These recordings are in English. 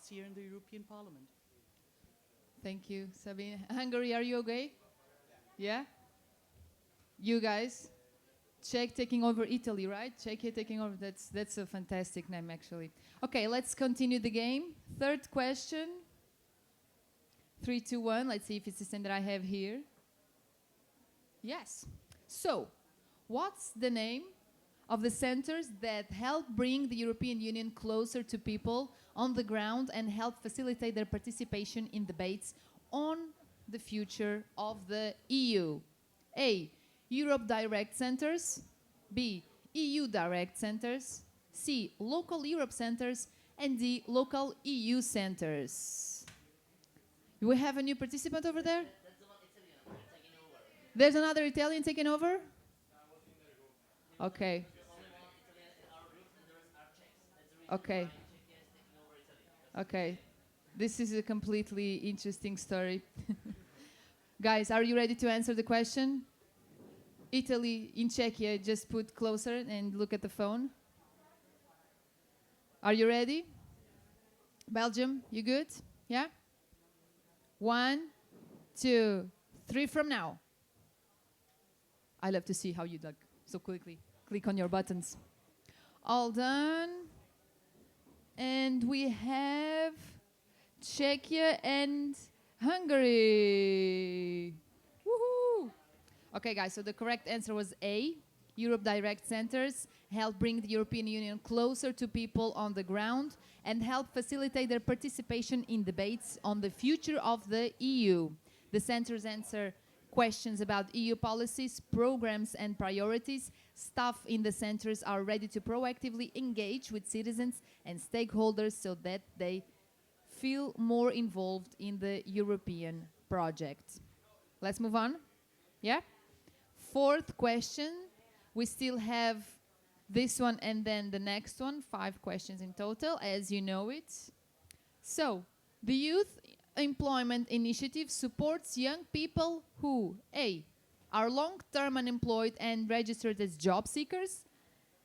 debates here in the European Parliament. Thank you, Sabine. Hungary, are you okay? Yeah? You guys? Czech taking over Italy, right? Czechia taking over. That's a fantastic name, actually. Okay, let's continue the game. Third question. 3, 2, 1. Let's see if it's the same that I have here. Yes. So, what's the name of the centers that help bring the European Union closer to people on the ground and help facilitate their participation in debates on the future of the EU? A. Europe Direct Centers. B. EU Direct Centers. C. Local Europe Centers. And D. Local EU Centers. Do we have a new participant over there? That's the one Italian taking over. There's another Italian taking over? Okay. Only one Italian in our group, and the rest are Czechs. That's the reason Okay. why Czechia is taking over Italy. Okay. This is a completely interesting story. Guys, are you ready to answer the question? Italy in Czechia, just put closer and look at the phone. Are you ready? Belgium, you good? Yeah? 1, 2, 3 from now. I love to see how you so quickly click on your buttons. All done. And we have Czechia and Hungary. Woohoo! Okay, guys, so the correct answer was A. Europe Direct Centers help bring the European Union closer to people on the ground and help facilitate their participation in debates on the future of the EU. The centers answer questions about EU policies, programs, and priorities. Staff in the centers are ready to proactively engage with citizens and stakeholders so that they feel more involved in the European project. Let's move on. Yeah? Fourth question. We still have this one and then the next one. 5 questions in total, as you know it. So, the Youth Employment Initiative supports young people who A. are long-term unemployed and registered as job seekers.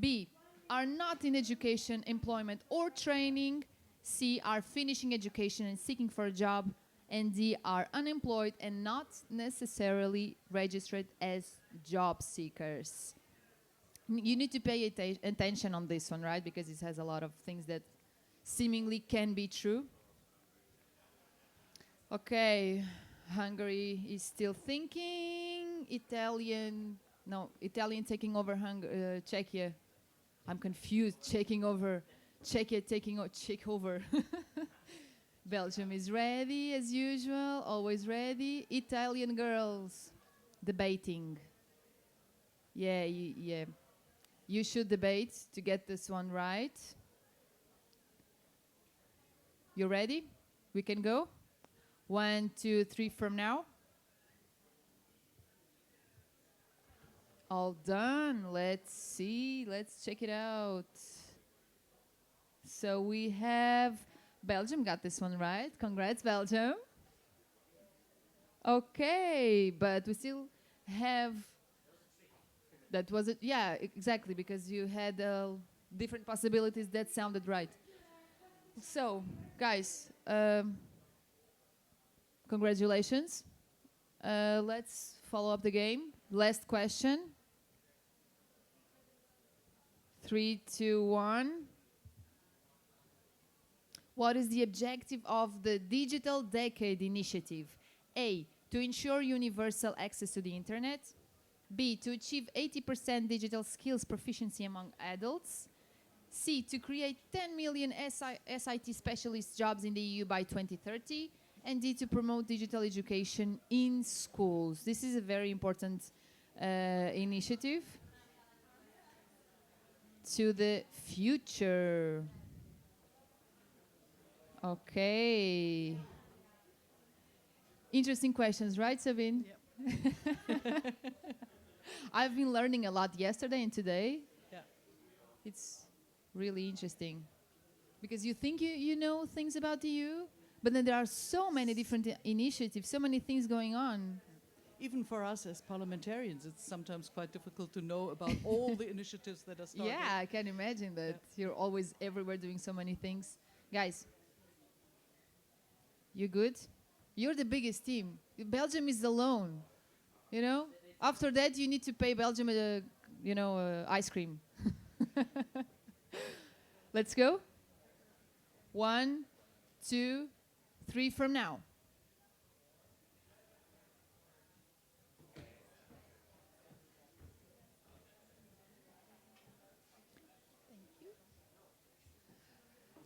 B. are not in education, employment, or training. C. are finishing education and seeking for a job. And D. are unemployed and not necessarily registered as job seekers. You need to pay attention on this one, right? Because it has a lot of things that seemingly can be true. Okay, Hungary is still thinking. Italian taking over Czechia. I'm confused. Czechia taking over. Belgium is ready as usual, always ready. Italian girls debating. Yeah. You should debate to get this one right. You ready? We can go? 1, 2, 3 from now. All done. Let's see. Let's check it out. So we have Belgium got this one right. Congrats, Belgium. Okay, but we still have... That was it. Yeah, exactly, because you had different possibilities that sounded right. So, guys, congratulations. Let's follow up the game. Last question. 3, 2, 1. What is the objective of the Digital Decade Initiative? A. To ensure universal access to the internet. B. To achieve 80% digital skills proficiency among adults. C. To create 10 million SIT specialist jobs in the EU by 2030. And D. To promote digital education in schools. This is a very important initiative to the future. Okay. Interesting questions, right, Sabine? Yep. I've been learning a lot yesterday and today. Yeah. It's really interesting. Because you think you know things about the EU, but then there are so many different initiatives, so many things going on. Even for us as parliamentarians, it's sometimes quite difficult to know about all the initiatives that are started. Yeah, I can imagine that. You're always everywhere doing so many things. Guys, You good? You're the biggest team. Belgium is alone. You know. After that, you need to pay Belgium ice cream. Let's go. 1, 2, 3 from now.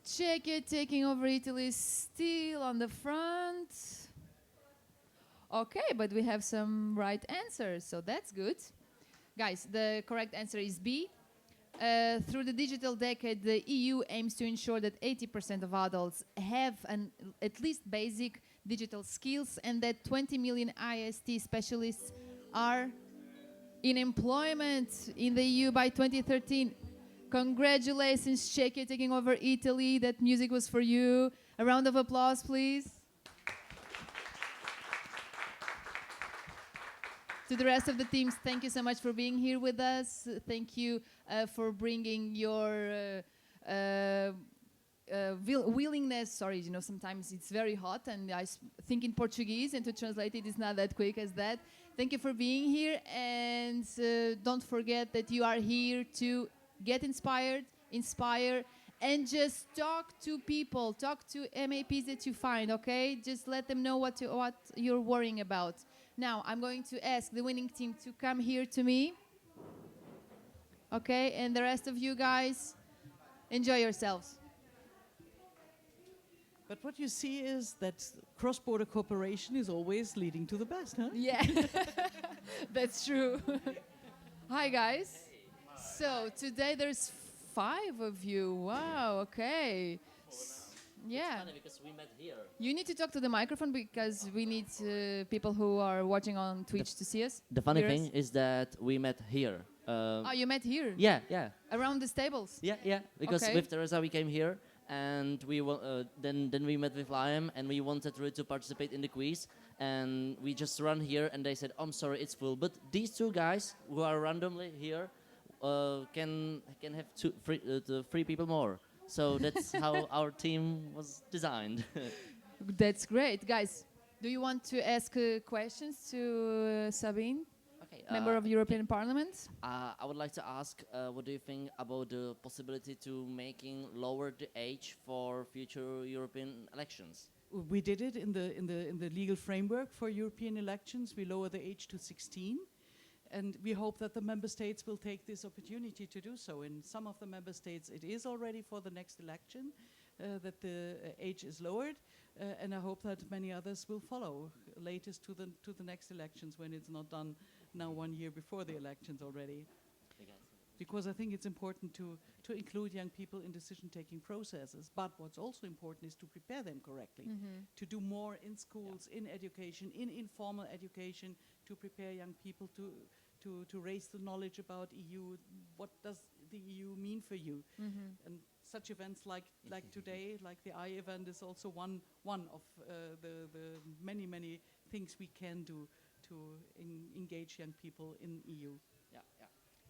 Czechia taking over Italy, still on the front. Okay, but we have some right answers, so that's good. Guys, the correct answer is B. Through the digital decade, the EU aims to ensure that 80% of adults have at least basic digital skills and that 20 million IST specialists are in employment in the EU by 2013. Congratulations, Czechia taking over Italy. That music was for you. A round of applause, please. To the rest of the teams, thank you so much for being here with us. Thank you for bringing your willingness. Sorry, sometimes it's very hot and I think in Portuguese and to translate it is not that quick as that. Thank you for being here and don't forget that you are here to get inspired, inspire, and just talk to people, talk to MAPs that you find, okay? Just let them know what you're worrying about. Now, I'm going to ask the winning team to come here to me. Okay, and the rest of you guys, enjoy yourselves. But what you see is that cross-border cooperation is always leading to the best, huh? Yeah, that's true. Hi, guys. So today there's 5 of you. Wow, okay. Yeah. It's funny because we met here. You need to talk to the microphone because we need people who are watching on Twitch to see us. The funny hear us. thing is that we met here. Oh, you met here? Yeah, yeah. Around the tables? Yeah. Because Okay. with Teresa we came here, and then we met with Liam, and we wanted really to participate in the quiz, and we just run here, and they said, "I'm sorry, it's full." But these 2 guys who are randomly here can have 3 people more. So that's how our team was designed. That's great. Guys, do you want to ask questions to Sabine, Okay. member of European Parliament? I would like to ask, what do you think about the possibility to lower the age for future European elections? We did it in the legal framework for European elections. We lower the age to 16. And we hope that the member states will take this opportunity to do so. In some of the member states, it is already for the next election that the age is lowered, and I hope that many others will follow, latest to the next elections when it's not done now 1 year before the elections already. Because I think it's important to include young people in decision-taking processes. But what's also important is to prepare them correctly, to do more in schools, in education, in informal education, to prepare young people to raise the knowledge about EU. What does the EU mean for you? And such events like today, like the I event, is also one of the many things we can do to engage young people in EU. Yeah.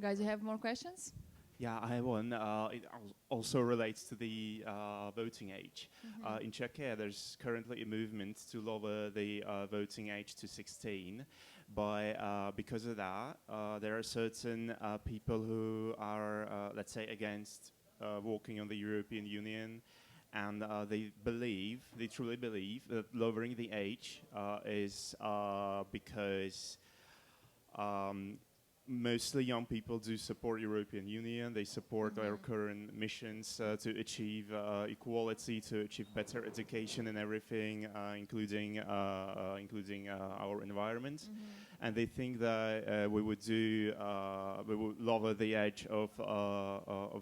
Guys, you have more questions? Yeah, I have one. It also relates to the voting age. In Czechia, there's currently a movement to lower the voting age to 16. But because of that, there are certain people who are, let's say, against walking on the European Union. And they truly believe that lowering the age is because mostly young people do support European Union. They support our current missions to achieve equality, to achieve better education and everything, including our environment. And they think that we would lower the age of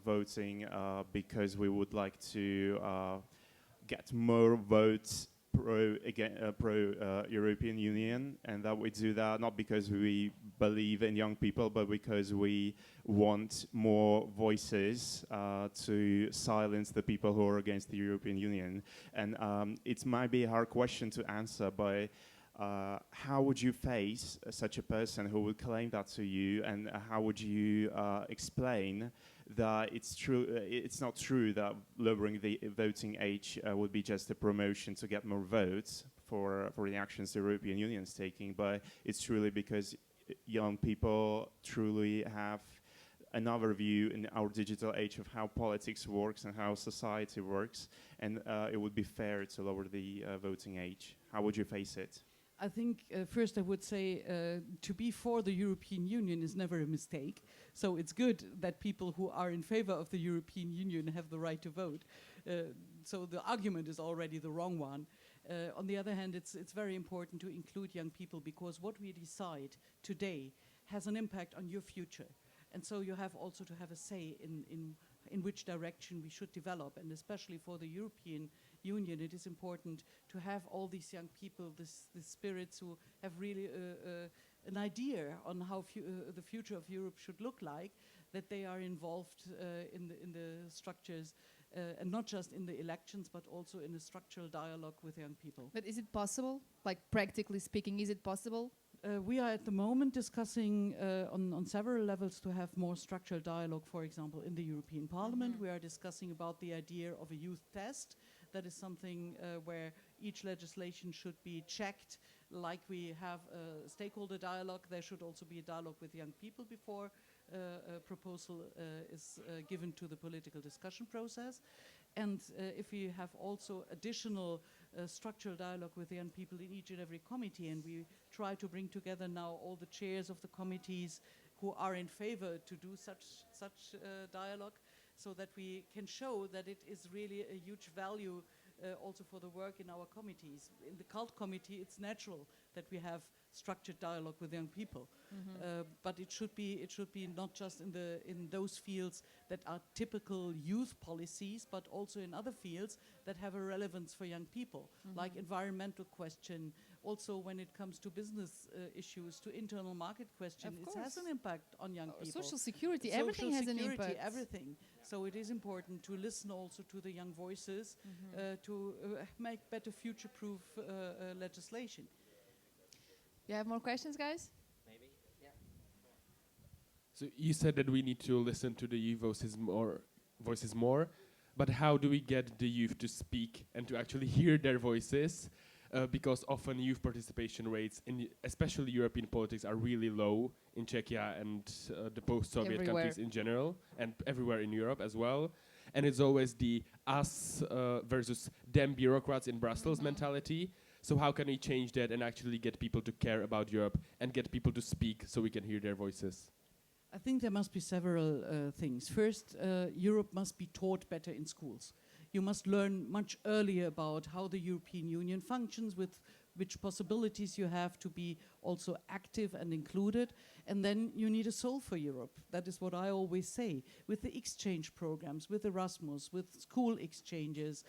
voting because we would like to get more votes pro European Union, and that we do that not because we believe in young people, but because we want more voices to silence the people who are against the European Union. And it might be a hard question to answer, but how would you face such a person who would claim that to you, and how would you explain that it's true. It's not true that lowering the voting age would be just a promotion to get more votes for the actions the European Union is taking, but it's truly because young people truly have another view in our digital age of how politics works and how society works, and it would be fair to lower the voting age. How would you face it? I think first I would say to be for the European Union is never a mistake. So it's good that people who are in favor of the European Union have the right to vote. So the argument is already the wrong one. On the other hand, it's very important to include young people, because what we decide today has an impact on your future. And so you have also to have a say in which direction we should develop. And especially for the European Union, it is important to have all these young people, these spirits who have really an idea on how the future of Europe should look like, that they are involved in the structures, and not just in the elections, but also in a structural dialogue with young people. But is it possible? Like, practically speaking, is it possible? We are at the moment discussing on several levels to have more structural dialogue, for example, in the European Parliament. We are discussing about the idea of a youth test. That is something where each legislation should be checked. Like we have a stakeholder dialogue, there should also be a dialogue with young people before a proposal is given to the political discussion process. And if we have also additional structural dialogue with young people in each and every committee, and we try to bring together now all the chairs of the committees who are in favor to do such dialogue, so that we can show that it is really a huge value also for the work in our committees. In the CULT committee, it's natural that we have structured dialogue with young people, but it should be not just in those fields that are typical youth policies, but also in other fields that have a relevance for young people, like environmental question. Also, when it comes to business issues, to internal market question, it has an impact on young people. Social security, everything has an impact. Everything. So it is important to listen also to the young voices to make better future-proof legislation. You have more questions, guys? Maybe, yeah. So you said that we need to listen to the youth voices more, but how do we get the youth to speak and to actually hear their voices? Because often youth participation rates, especially European politics, are really low in Czechia and the post-Soviet countries in general, and everywhere in Europe as well. And it's always the us versus them bureaucrats in Brussels mentality. So how can we change that and actually get people to care about Europe and get people to speak so we can hear their voices? I think there must be several things. First, Europe must be taught better in schools. You must learn much earlier about how the European Union functions, with which possibilities you have to be also active and included. And then you need a soul for Europe. That is what I always say. With the exchange programs, with Erasmus, with school exchanges,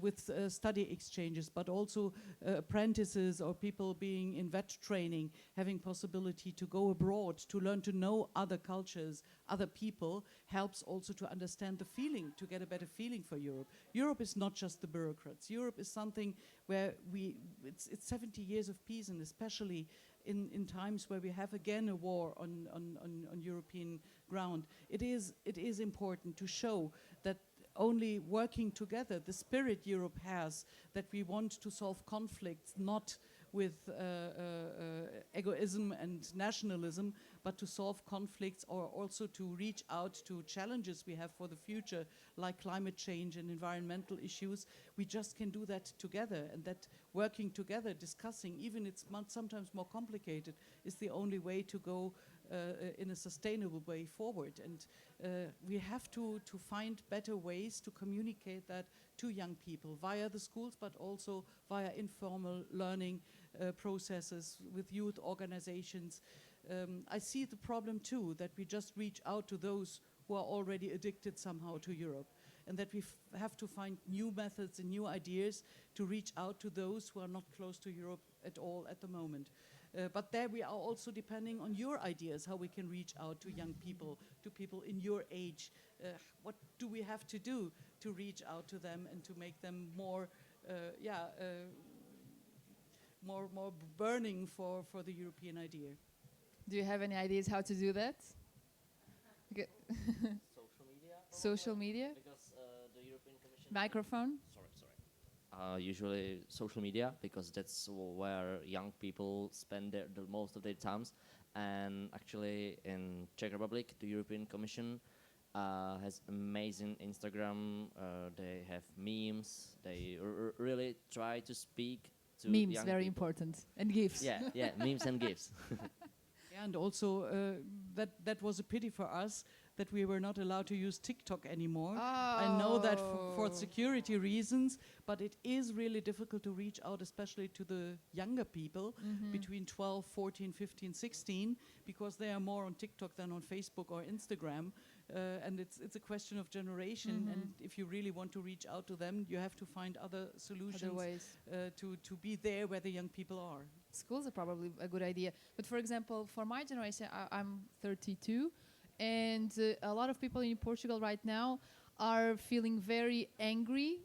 with study exchanges, but also apprentices or people being in vet training, having possibility to go abroad, to learn to know other cultures, other people, helps also to understand the feeling, to get a better feeling for Europe. Europe is not just the bureaucrats. Europe is something where it's 70 years of peace, and especially in times where we have again a war on European ground, it is important to show that only working together, the spirit Europe has, that we want to solve conflicts not with egoism and nationalism, but to solve conflicts, or also to reach out to challenges we have for the future, like climate change and environmental issues. We just can do that together, and that working together, discussing, even it's sometimes more complicated, is the only way to go in a sustainable way forward. And we have to find better ways to communicate that to young people via the schools, but also via informal learning processes with youth organizations. I see the problem too, that we just reach out to those who are already addicted somehow to Europe, and that we have to find new methods and new ideas to reach out to those who are not close to Europe at all at the moment. But there we are also depending on your ideas, how we can reach out to young people, to people in your age. What do we have to do to reach out to them and to make them more burning for the European idea? Do you have any ideas how to do that? Social media? Social media? Because the European Commission. Microphone? Usually social media, because that's where young people spend the most of their times. And actually, in Czech Republic, the European Commission has amazing Instagram. They have memes. They really try to speak to Memes, young very people. important. And gifts. Yeah, memes and gifts. Yeah, and also that was a pity for us that we were not allowed to use TikTok anymore. I know that for security reasons, but it is really difficult to reach out, especially to the younger people between 12, 14, 15, 16, because they are more on TikTok than on Facebook or Instagram. And it's a question of generation. And if you really want to reach out to them, you have to find other solutions Other ways. to be there where the young people are. Schools are probably a good idea. But for example, for my generation, I'm 32, and a lot of people in Portugal right now are feeling very angry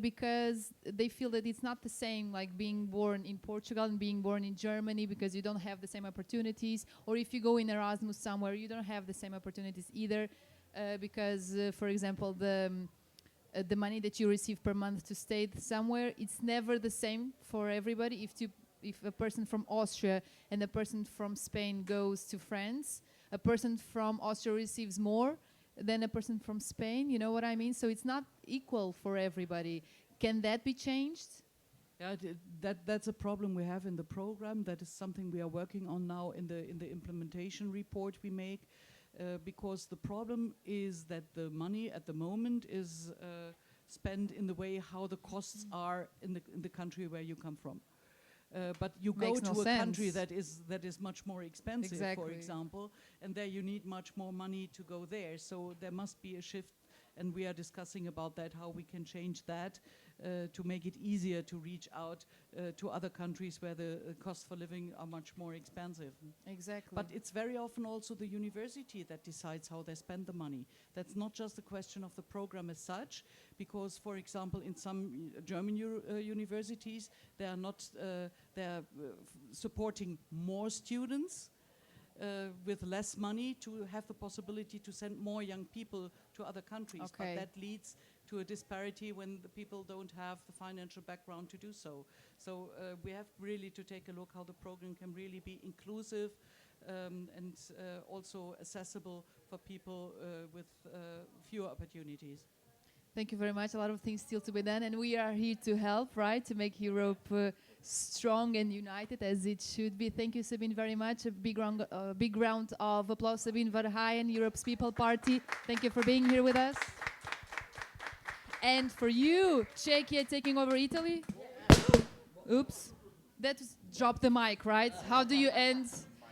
because they feel that it's not the same, like being born in Portugal and being born in Germany, because you don't have the same opportunities. Or if you go in Erasmus somewhere, you don't have the same opportunities either, because, for example, the money that you receive per month to stay somewhere, it's never the same for everybody. If a person from Austria and a person from Spain goes to France, a person from Austria receives more than a person from Spain, you know what I mean? So it's not equal for everybody. Can that be changed? Yeah, that's a problem we have in the program. That is something we are working on now in the implementation report we make, because the problem is that the money at the moment is spent in the way how the costs are in the country where you come from. But you Makes go no to a country sense. that is much more expensive, Exactly. for example, and there you need much more money to go there. So there must be a shift, and we are discussing about that, how we can change that to make it easier to reach out to other countries where the costs for living are much more expensive. Exactly. But it's very often also the university that decides how they spend the money. That's not just a question of the program as such, because, for example, in some German universities, they are not supporting more students with less money to have the possibility to send more young people to other countries. Okay. But that leads to a disparity when the people don't have the financial background to do so. So we have really to take a look how the program can really be inclusive and also accessible for people with fewer opportunities. Thank you very much. A lot of things still to be done, and we are here to help, right? To make Europe strong and united as it should be. Thank you, Sabine, very much. A big round of applause, Sabine Verheyen, Europe's People Party. Thank you for being here with us. And for you, Czechia taking over Italy. Oops. That was drop the mic, right? How do you end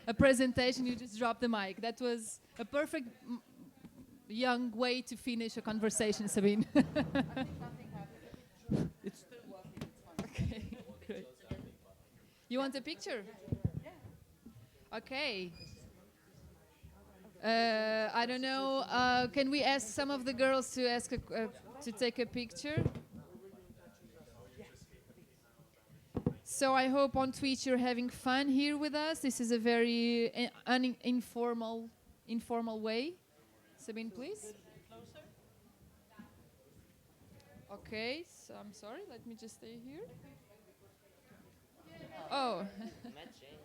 a presentation? You just drop the mic. That was a perfect young way to finish a conversation, Sabine. It's still working, it's fine. Okay, great. You want a picture? Yeah. Okay. I don't know. Can we ask some of the girls to to take a picture? So I hope on Twitch you're having fun here with us. This is a very informal way. Sabine, please. Closer. Okay, so I'm sorry. Let me just stay here. Oh. Matching.